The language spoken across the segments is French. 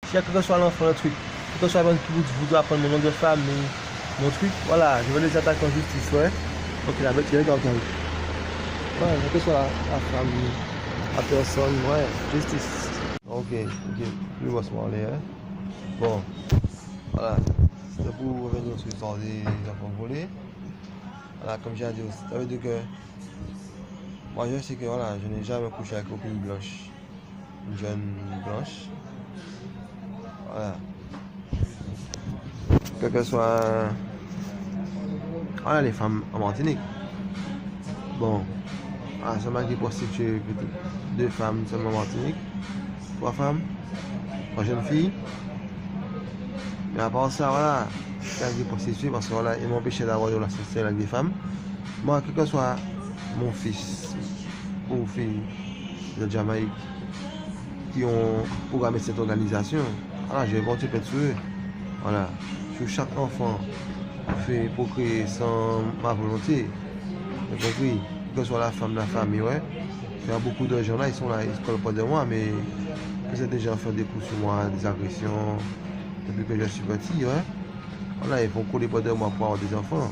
S'il y a quel que soit l'enfant, le truc, quel que soit l'enfant qui vous doit prendre mon nom de famille, mon truc, voilà, je vais les attaquer en justice, ouais. Ok, la bête, il y a quelqu'un. Ouais, quel que soit la famille, la personne, ouais, justice. Ok, plus on va se parler, hein. Bon, voilà, c'était pour revenir sur l'histoire des enfants volés. Voilà, comme j'ai dit, ça veut dire que moi je sais que voilà, je n'ai jamais couché avec aucune blanche, une jeune blanche. Voilà. Quel que soit voilà, les femmes en Martinique. Bon, voilà, seulement qui prostituée, deux femmes seulement en Martinique, trois femmes, trois jeunes filles. Mais à part ça, voilà, il y a des prostituées parce que voilà, ils m'empêchaient d'avoir de la sexuelle avec des femmes. Moi, quel que soit mon fils ou fille de Jamaïque qui ont programmé cette organisation, voilà, je vais porter plainte sur eux. Voilà, sur chaque enfant fait pour créer sans ma volonté. J'ai compris, que ce soit la femme, la famille, ouais. Il y a beaucoup de gens là, ils sont là, ils ne parlent pas de moi, mais que c'est des gens fait des coups sur moi, des agressions, depuis que je suis petit, ouais. Voilà, ils vont coller pas de moi pour avoir des enfants.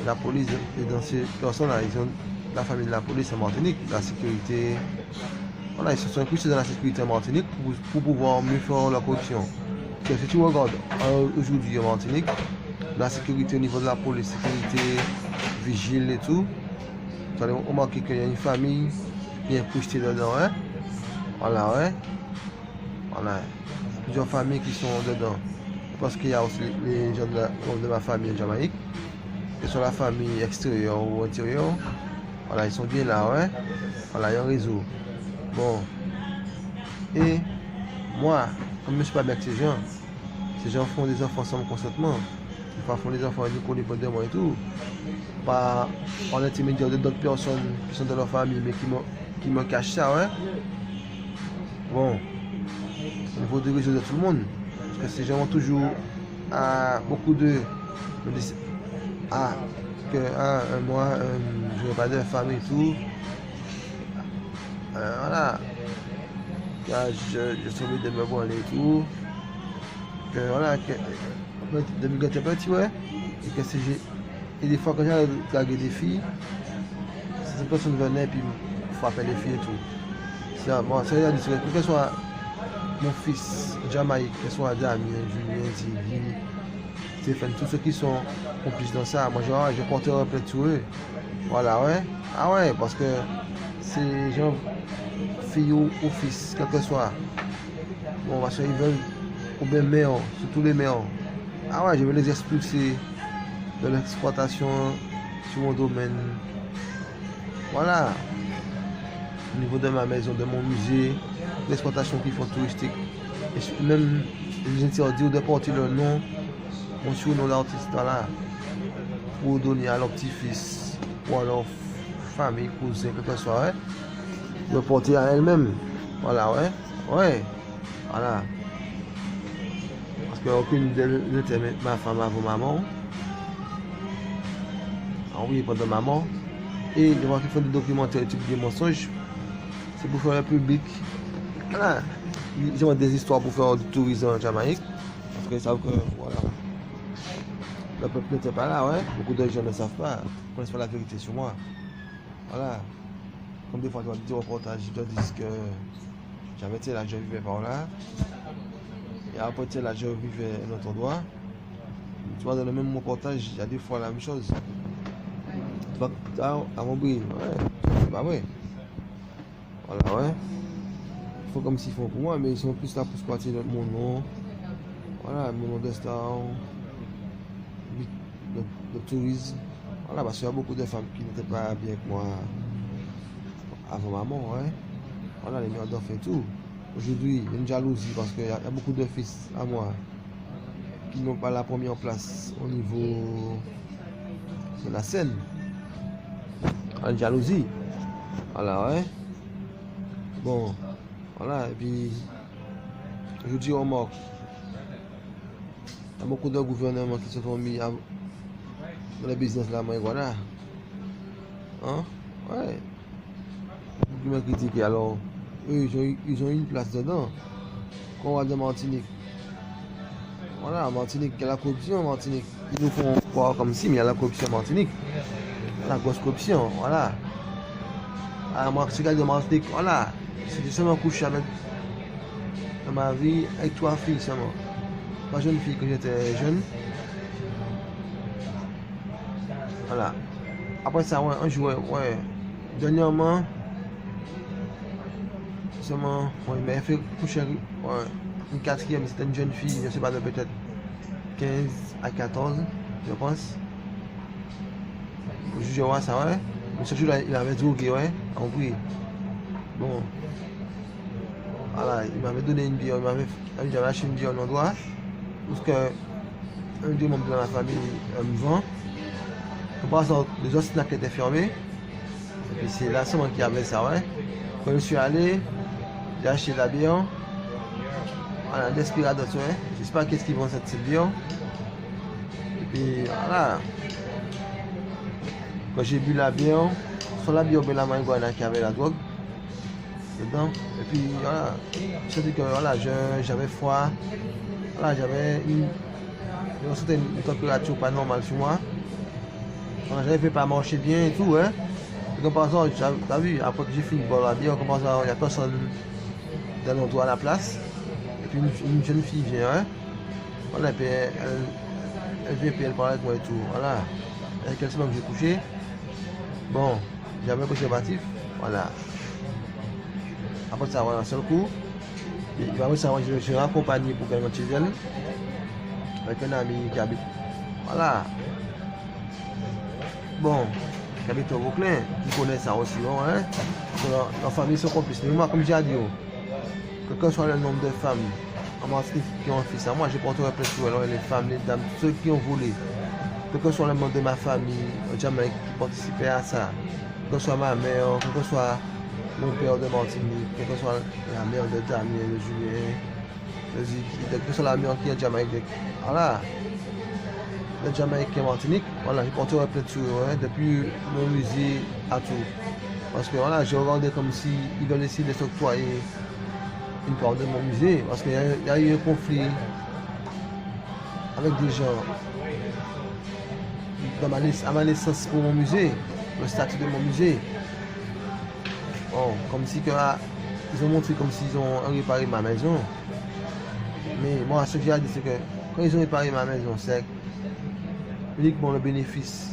La police est dans ces personnes-là, ils ont la famille de la police en Martinique, la sécurité. Voilà, ils se sont inclus dans la sécurité en Martinique pour pouvoir mieux faire leur corruption. Parce que si tu regardes aujourd'hui en Martinique, la sécurité au niveau de la police, sécurité, vigile et tout, vous allez remarquer qu'il y a une famille qui est projetée dedans, hein? Voilà, ouais. Voilà. Plusieurs familles qui sont dedans. Parce qu'il y a aussi les gens de ma famille en Jamaïque, qui sont la famille extérieure ou intérieure. Voilà, ils sont bien là, ouais. Voilà, il y a un réseau. Bon. Et moi, comme je ne suis pas bien avec ces gens font des enfants sans mon consentement. Ils font des enfants du côté de moi et tout. Pas en intermédiaire d'autres personnes qui sont de leur famille, mais qui me cachent ça, ouais. Bon, il faut des réseaux de tout le monde. Parce que ces gens ont toujours beaucoup de me disent que moi je n'ai pas de famille et tout. Voilà. Je suis obligé de me branler et tout. Que voilà, depuis que j'étais petit, ouais. Et que et des fois quand j'ai dragué des filles, ces personnes venaient et puis frappaient les filles et tout. Bon, ça veut dire que ce soit mon fils, Jamaïque, que ce soit Damien, Julien, Sylvie, Stéphane, tous ceux qui sont complices dans ça, moi je porterai plainte sur eux. Voilà, ouais. Ah ouais, parce que ces gens, filles ou fils, quel que soit, bon, parce qu'ils veulent, ou bien mères, surtout les mères. Ah ouais, je vais les expulser de l'exploitation sur mon domaine. Voilà. Au niveau de ma maison, de mon musée, l'exploitation qu'ils font touristique. Et même, les interdits de porter le nom, mon surnom d'artiste, voilà, pour donner à leur petit-fils ou à leur famille, cousin, quelque que ce soit, ouais, de porter à elle-même. Voilà, ouais, ouais, voilà. Parce qu'aucune d'elles n'était ma femme avant maman. Ah oui, pas de maman. Et les gens qui font des documentaires, des mensonges, c'est pour faire le public. Voilà. Ils ont des histoires pour faire du tourisme en Jamaïque. Parce qu'ils savent que voilà, le peuple n'était pas là, ouais. Beaucoup de gens ne savent pas, ne connaissent pas la vérité sur moi. Voilà. Comme des fois, tu vas dire reportage, ils te disent que j'avais été là, je vivais par là. Et après, tu là, je vivais à un autre endroit. Tu vois, dans le même reportage, il y a des fois la même chose. Tu vas à Montbril, ouais. C'est pas vrai. Voilà, ouais. Ils font comme s'ils font pour moi, mais ils sont plus là pour squatter mon nom. Voilà, mon nom de star, de tourisme. Voilà, parce qu'il y a beaucoup de femmes qui n'étaient pas bien avec moi avant maman, ouais. Voilà, les mères d'enfants et tout. Aujourd'hui, il y a une jalousie parce qu'il y a beaucoup de fils à moi qui n'ont pas la première place au niveau de la scène. Une jalousie. Voilà, ouais. Bon, voilà, et puis, je dis aux morts, il y a beaucoup de gouvernements qui se sont mis dans le business là, mais voilà. Hein? Ouais. Beaucoup me critiquer, alors, eux, ils ont une place dedans. qu'on va de Martinique. Voilà, Martinique, il y a la corruption en Martinique. Ils nous font croire comme si, mais il y a la corruption en Martinique. La grosse corruption, voilà. Alors, moi, ce gars de Martinique, voilà. C'était seulement couché avec, dans ma vie, avec 3 filles seulement. 3 jeunes filles quand j'étais jeune. Voilà. Après ça, ouais, un jour, ouais. Dernièrement, seulement, ouais, il m'a fait coucher avec une 4e, c'était une jeune fille, je ne sais pas, de peut-être 15 à 14, je pense. Je vois ça, ouais. Mais ce jour-là, il avait drogué, ouais, en bruit. Bon. Voilà, il m'avait donné une bière, j'avais acheté une bière en endroit. Parce que un des membres de ma famille me vend. Par exemple, les autres snacks étaient fermés. Et puis c'est là seulement qui avait ça, ouais. Quand je suis allé, j'ai acheté de la bière. Voilà, Desperados, ouais. Je sais pas qu'est-ce qu'ils vont cette bière. Et puis voilà. Quand j'ai bu la bière, sur la bière de la marijuana qui avait la drogue dedans. Et puis voilà, je dis que voilà, j'avais froid. Voilà, j'avais une température pas normale sur moi. J'avais pas marcher bien et tout, hein. Et comme par exemple, t'as vu, après que j'ai fini de boire la bière, comme par exemple, il n'y a personne dans l'endroit à la place. Et puis une jeune fille vient, hein. Voilà, et puis elle vient, puis elle parle avec moi et tout. Voilà. Avec elle, c'est que j'ai couché. Bon, j'avais un préservatif. Voilà. Après ça, voilà, un seul coup. Et après ça, je suis raccompagné pour qu'elle monte chez elle. Avec un ami qui habite. Voilà. Bon, qui habite au Brooklyn, qui connaît ça aussi, bon, hein. La famille sont complices. Mais moi, comme j'ai dit, quel que soit le nombre de femmes en Martinique qui ont fait ça, moi je porterai plainte sur les femmes, les dames, ceux qui ont volé. Quel que soit le membre de ma famille au Jamaïque qui participait à ça, quel que soit ma mère, quel que soit mon père de Martinique, quel que soit la mère de Damien, de Julien, de Ziki, quel que soit la mère qui est Jamaïque. Voilà. Le Jamaïque et Martinique, voilà, je porterai plainte sur eux, hein, depuis mon musée à tout. Parce que voilà, j'ai regardé comme s'ils veulent essayer de s'octroyer une part de mon musée, parce qu'il y a eu un conflit avec des gens à ma naissance pour mon musée, le statut de mon musée. Bon, comme si ils ont montré comme s'ils ont réparé ma maison. Mais moi, ce que j'ai dit, c'est que quand ils ont réparé ma maison, c'est uniquement le bénéfice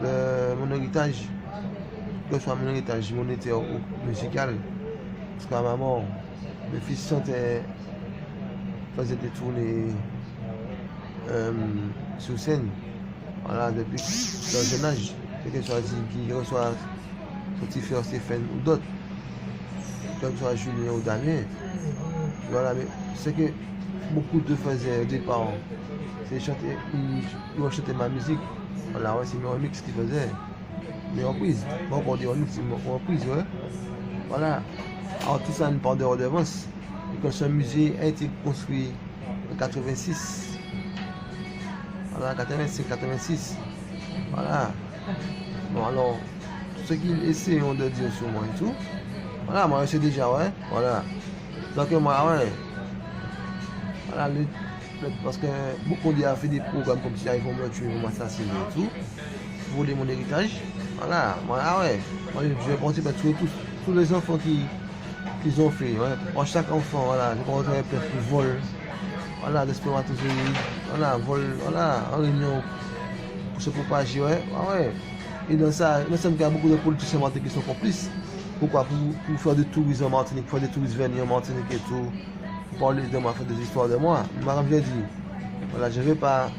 de mon héritage, que ce soit mon héritage monétaire ou musical. Parce qu'à ma mort, mes fils faisaient des tournées sur scène. Voilà, depuis leur jeune âge. Que ce soit qui reçoit son petit frère Stéphane ou d'autres, que ce soit Julien ou Damien. Voilà, mais c'est que beaucoup de faisaient au départ. C'est chanter, ils ont chanté ma musique. Voilà, ouais, c'est mes remix qu'ils faisaient. Mes reprises. Bon, pour dire remix, c'est mes reprises, ouais. Voilà. Alors tout ça, une part de redevance. Et que ce musée a été construit en 86. Voilà, 85-86. Voilà. Bon, alors, ce qu'ils essaient de dire sur moi et tout. Voilà, moi, je sais déjà, ouais. Voilà. Donc, moi, ouais. Voilà, parce que beaucoup de gens ont fait des programmes comme si ils vont me tuer, ils vont m'assassiner et tout. Voler mon héritage. Voilà, moi, ah ouais. Moi, je vais penser tuer tous les enfants qu'ils ont fait. Ouais. Pour chaque enfant, voilà, je vais penser pour vol. Voilà, des spermatozoïdes. Voilà, vol, voilà, en réunion pour se propager, ouais. Ah ouais. Et dans ça, il y a beaucoup de politiciens martiniquais qui sont complices. Pourquoi? Pour faire du tourisme en Martinique, faire des touristes venir en Martinique et tout. Pour parler de moi, faire des histoires de moi. Comme j'ai dit, voilà, je ne veux pas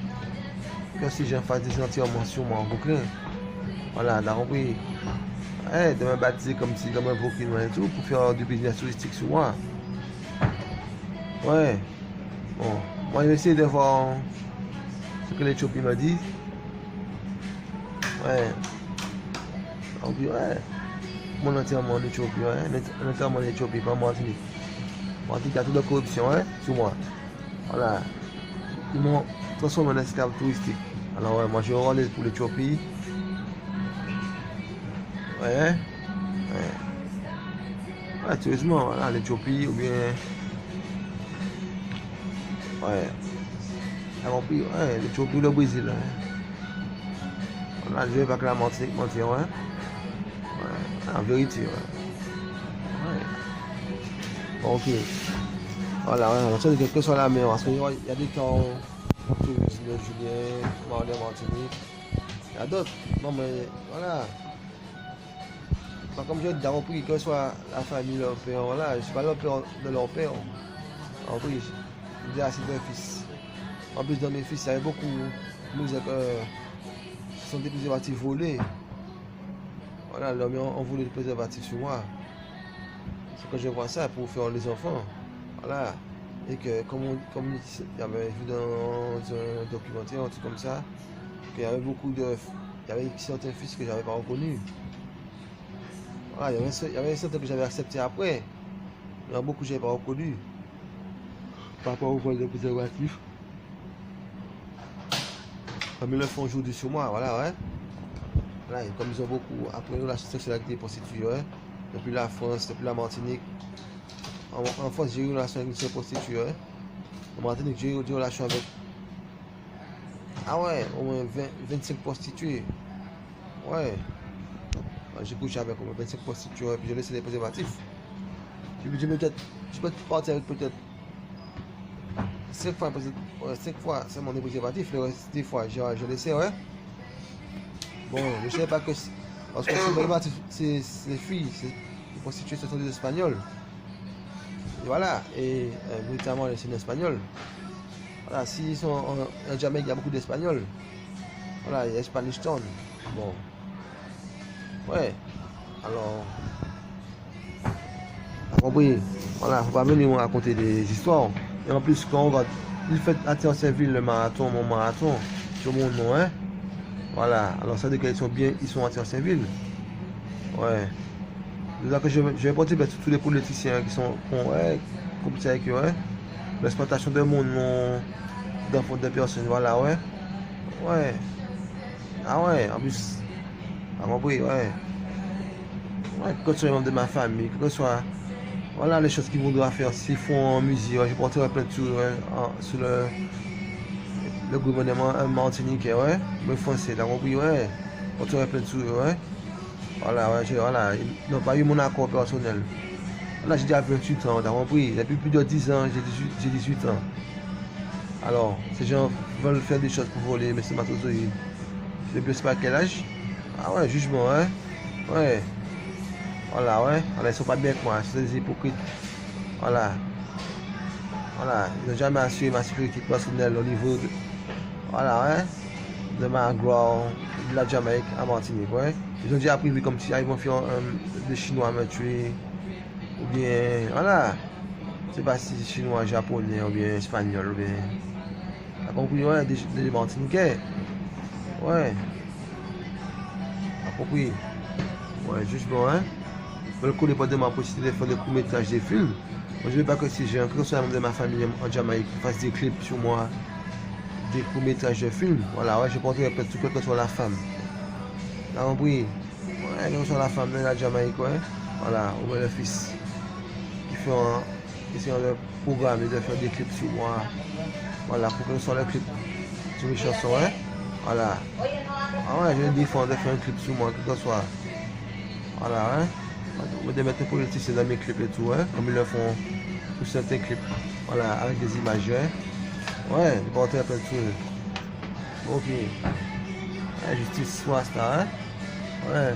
que ces gens fassent des entièrement sur moi en Brooklyn. Voilà, t'as compris. Ouais, de me baptiser comme un Brooklyn et tout, pour faire du business touristique sur moi. Ouais. Bon, moi je vais essayer de voir ce que l'Éthiopie me dit. Ouais. Donc, ouais. Mon enterrement en Éthiopie, ouais. Un enterrement en Éthiopie, pas en Martinique. Martinique, il y a toute la corruption, ouais, sur moi. Voilà. Ils m'ont transformé en esclave touristique. Alors, ouais, moi je vais râler pour l'Éthiopie. Ouais. Ouais, sérieusement, voilà, l'Éthiopie ou bien Ouais. T'as compris? Ouais, le tour pour le Brésil. Hein. On a joué avec la Martinique, ouais. Ouais. En vérité, ouais. Ouais. Bon, ok. Voilà, ouais, on sait que quelle que soit la mer, parce qu'il y a des temps, tourisme, Julien, Martinique. Il y a d'autres. Non, mais voilà. Pas comme je dis, compris que ce soit la famille, leur père, voilà. Je ne suis pas leur père de leur père. En plus, je dis assez de fils. En plus, dans mes fils, il y avait beaucoup. Ce sont des préservatifs volés. Voilà, l'homme on voulait des préservatifs sur moi. C'est quand je vois ça pour faire les enfants. Voilà. Et que, comme il y avait vu dans un documentaire, un truc comme ça, qu'il y avait beaucoup de. Il y avait certains fils que je n'avais pas reconnus. Voilà, il y avait certains que j'avais acceptés après. Il y en a beaucoup que je n'avais pas reconnus. Par rapport au vol de préservatifs. Comme ils le font aujourd'hui sur moi, voilà, ouais. Voilà, et comme ils ont beaucoup appris la sexualité prostituée, ouais. Depuis la France, depuis la Martinique. En France, j'ai eu une relation avec une prostituée. Ouais. En Martinique, j'ai eu une relation avec. Ah ouais, au moins 25 prostituées. Ouais. J'ai couché avec au moins 25 prostituées, et puis j'ai laissé des préservatifs. Je peux partir avec peut-être 5 fois, c'est mon préservatif, le reste des fois, je laissé, ouais. Bon, je ne savais pas que. Parce que c'est les filles, les prostituées, ce sont des Espagnols. Et voilà, et notamment les Espagnols. Voilà, s'ils sont en Jamaïque, il y a beaucoup d'Espagnols. Voilà, il y a Spanish Town. Bon. Ouais. Alors. T'as compris? Voilà, faut pas venir me raconter des histoires. Et en plus, quand on va. Il fait Anti-Ancienville le marathon, mon marathon, sur mon nom, hein. Voilà, alors ça veut dire qu'ils sont bien, ils sont Anti-Ancienville. Ouais. C'est-à-dire que je vais porter tous les politiciens qui sont. Ouais, comme ça avec eux, ouais. L'exploitation de mon nom, d'enfants de personnes, voilà, ouais. Ouais. Ah ouais, en plus. Ah compris, ouais. Ouais, que ce soit membre de ma famille, que ce soit. Voilà les choses qu'ils vont faire. S'ils font en musique, ouais, je porterai plein de choses, ouais, sur le gouvernement martiniquais, ouais. Me français, t'as compris, ouais. Je porterai plein de choses, ouais. Voilà, ouais, voilà. Ils n'ont pas eu mon accord personnel. Là, j'ai déjà 28 ans, t'as compris? Depuis plus de 10 ans, j'ai 18 ans. Alors, ces gens veulent faire des choses pour voler, mais c'est matozoïde. Je ne sais pas à quel âge. Ah ouais, jugement, hein? Ouais. Voilà, ouais. Voilà, ils sont pas bien avec moi, c'est des hypocrites. Voilà. Voilà, ils n'ont jamais assuré ma sécurité personnelle au niveau de. Voilà, ouais. De ma gloire, de la Jamaïque à Martinique, ouais. Ils ont déjà prévu comme si ils vont faire des Chinois me tuer. Ou bien, voilà. Je sais pas si c'est chinois, japonais, ou bien espagnol, ou bien. T'as compris, ouais, des Martiniquais. Ouais. T'as compris. Ouais, juste bon, hein. Le coup n'est pas de ma possibilité de faire des courts-métrages, des films. Moi, je ne veux pas que si j'ai un membre de ma famille en Jamaïque qui fasse des clips sur moi, des courts-métrages de films. Voilà, ouais, je porterai peut-être tout que soit la femme. T'as compris? Ouais, que soit la femme de la Jamaïque, ouais. Voilà, ou bien le fils. Qui sont le programme de faire des clips sur moi. Voilà, pour que ce soit le clip sur mes chansons, hein. Voilà. Ah ouais, je défends de faire un clip sur moi, que ce soit. Voilà, hein. On va mettre les politiciens dans mes clips et tout, hein, comme ils le font pour certains clips. Voilà, avec des images, hein. Ouais, je porte un peu de choses. Ok. La justice soit ça, hein. Ouais.